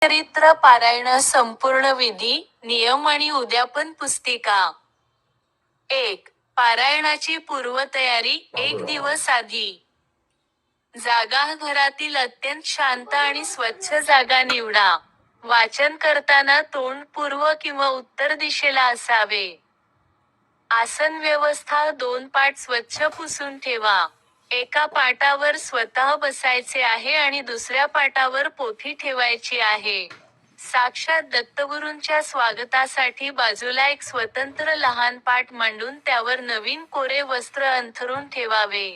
चरित्र पारायण संपूर्ण विधी, नियम आणि उद्यापन पुस्तिका. 1. पारायणाची पूर्वतयारी. 1 दिवस आधी. जागा. घरातील अत्यंत शांत आणि स्वच्छ जागा निवडा. वाचन करताना तोंड पूर्व किंवा उत्तर दिशेला असावे. आसन व्यवस्था. 2 पाट स्वच्छ पुसून ठेवा. एका पाटावर स्वतः बसायचे आहे आणि दुसऱ्या पाटावर पोथी ठेवायची आहे. साक्षात दत्तगुरूंच्या स्वागतासाठी बाजूला एक स्वतंत्र लहान पाट मांडून त्यावर नवीन कोरे वस्त्र अंथरून ठेवावे.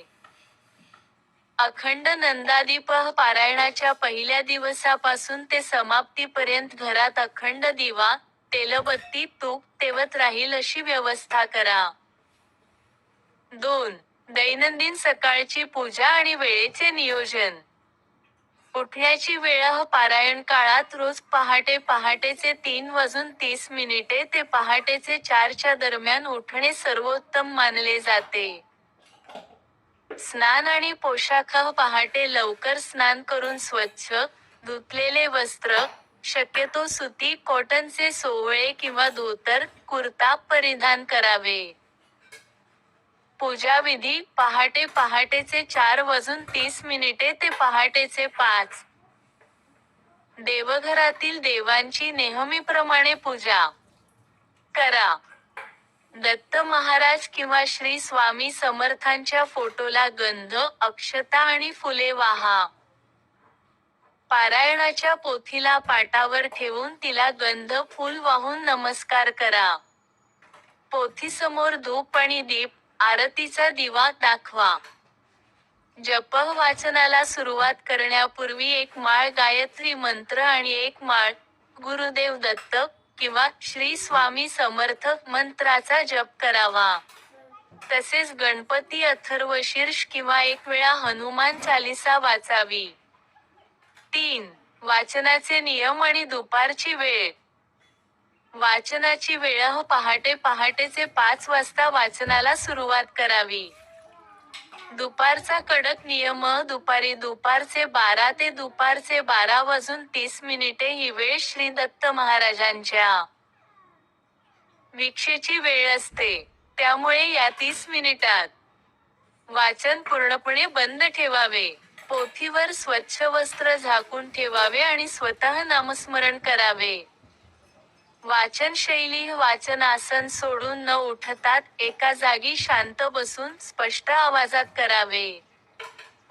अखंड नंदादीप. पारायणाच्या पहिल्या दिवसापासून ते समाप्तीपर्यंत घरात अखंड दिवा, तेलबत्ती, तूप तेवत राहील अशी व्यवस्था करा. 2. दैनंदिन सकाळची पूजा आणि वेळेचे नियोजन. उठण्याची वेळ. पारायण काळात रोज पहाटेचे 3:30 ते पहाटेचे 4 च्या दरम्यान उठणे सर्वोत्तम मानले जाते. स्नान आणि पोशाख. पहाटे लवकर स्नान करून स्वच्छ, धुतलेले वस्त्र, शक्यतो सुती कॉटनचे सोवळे किंवा धोतर, कुर्ता परिधान करावे. पूजाविधी. पहाटेचे 4:30 ते पहाटेचे 5. देवघरातील देवांची नेहमीप्रमाणे पूजा करा. दत्त महाराज किंवा श्री स्वामी समर्थांच्या फोटोला गंध, अक्षता आणि फुले वाहा. पारायणाच्या पोथीला पाटावर ठेवून तिला गंध फूल वाहून नमस्कार करा. पोथीसमोर धूप आणि दीप, आरतीचा दिवा दाखवा. जप. वाचनाला सुरुवात करण्यापूर्वी एक माळ गायत्री मंत्र आणि एक माळ गुरुदेव दत्त किंवा श्री स्वामी समर्थ मंत्राचा जप करावा. तसेच गणपती अथर्वशीर्ष किंवा एक वेळा हनुमान चालीसा वाचावी. 3. वाचनाचे नियम आणि दुपारची वेळ. वाचनाची वेळ. पहाटेचे 5 वाजता वाचनाला सुरुवात करावी. दुपारचा कडक नियम. दुपारचे 12 ते दुपारचे 12:30 ही वेळ श्री दत्त महाराजांच्या भिक्षेची वेळ असते. त्यामुळे या 30 मिनिटात वाचन पूर्णपणे बंद ठेवावे. पोथीवर स्वच्छ वस्त्र झाकून ठेवावे आणि स्वतः नामस्मरण करावे. वाचन शैली. वाचनासन सोडून न उठतात एका जागी शांत बसून स्पष्ट आवाजात करावे.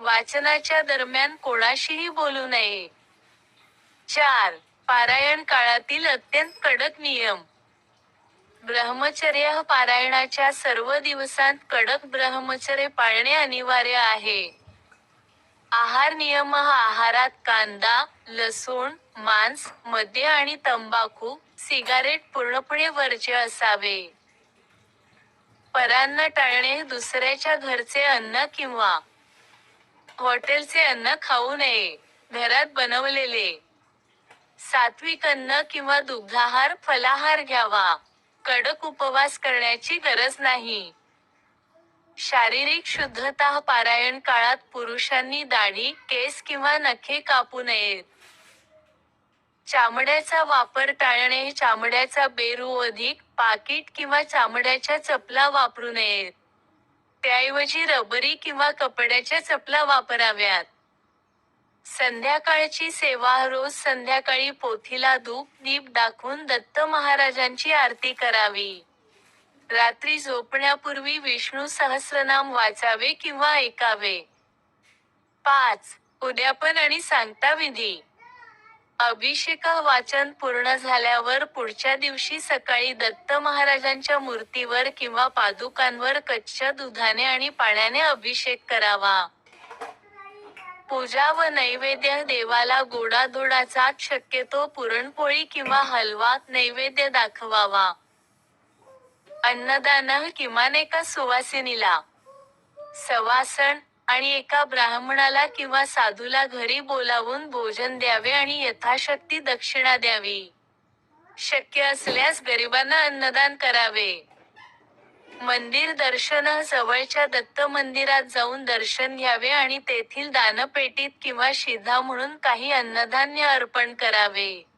वाचनाच्या दरम्यान कोणाशीही बोलू नये. 4. पारायण काळातील अत्यंत कडक नियम. ब्रह्मचर्य. पारायणाच्या सर्व दिवसांत कडक ब्रह्मचर्य पाळणे अनिवार्य आहे. आहार नियम. आहारात कांदा, लसूण, मांस, मद्य आणि तंबाखू, सिगारेट पूर्णपणे वर्ज्य असावे. परान्न टाळणे. दुसऱ्याच्या घरचे अन्न किंवा हॉटेलचे अन्न खाऊ नये. घरात बनवलेले सात्विक अन्न किंवा दुग्धाहार, फलाहार घ्यावा. कडक उपवास करण्याची गरज नाही. शारीरिक शुद्धता. पारायण काळात पुरुषांनी दाढी, केस किंवा नखे कापू नयेत. चामड्याचा वापर टाळणे. चामड्याचा बेरू अधिक, पाकीट किंवा चामड्याच्या चपला वापरू नयेत. त्याऐवजी रबरी किंवा कपड्याच्या चपला वापराव्यात. संध्याकाळची सेवा. रोज संध्याकाळी पोथीला धूप दीप दाखवून दत्त महाराजांची आरती करावी. रात्री झोपण्यापूर्वी विष्णू सहस्रनाम वाचावे किंवा ऐकावे. 5. उद्यापन आणि सांगता विधी. अभिषेक. वाचन पूर्ण झाल्यावर पुढच्या दिवशी सकाळी दत्त महाराजांच्या मूर्तीवर किंवा पादुकांवर कच्च्या दुधाने आणि पाण्याने अभिषेक करावा. पूजा व नैवेद्य. देवाला गोडाधोडाचा, शक्यतो पुरणपोळी किंवा हलवा, नैवेद्य दाखवावा. अन्नदान. किमान एका सुवासिनीला, सवासण आणि एका ब्राह्मणाला किंवा साधूला घरी बोलावून भोजन द्यावे आणि यथाशक्ती दक्षिणा द्यावी. शक्य असल्यास गरिबांना अन्नदान करावे. मंदिर दर्शनः जवळच्या दत्त मंदिरात जाऊन दर्शन घ्यावे आणि तेथील दानपेटीत किंवा शिधा म्हणून काही अन्नधान्य अर्पण करावे.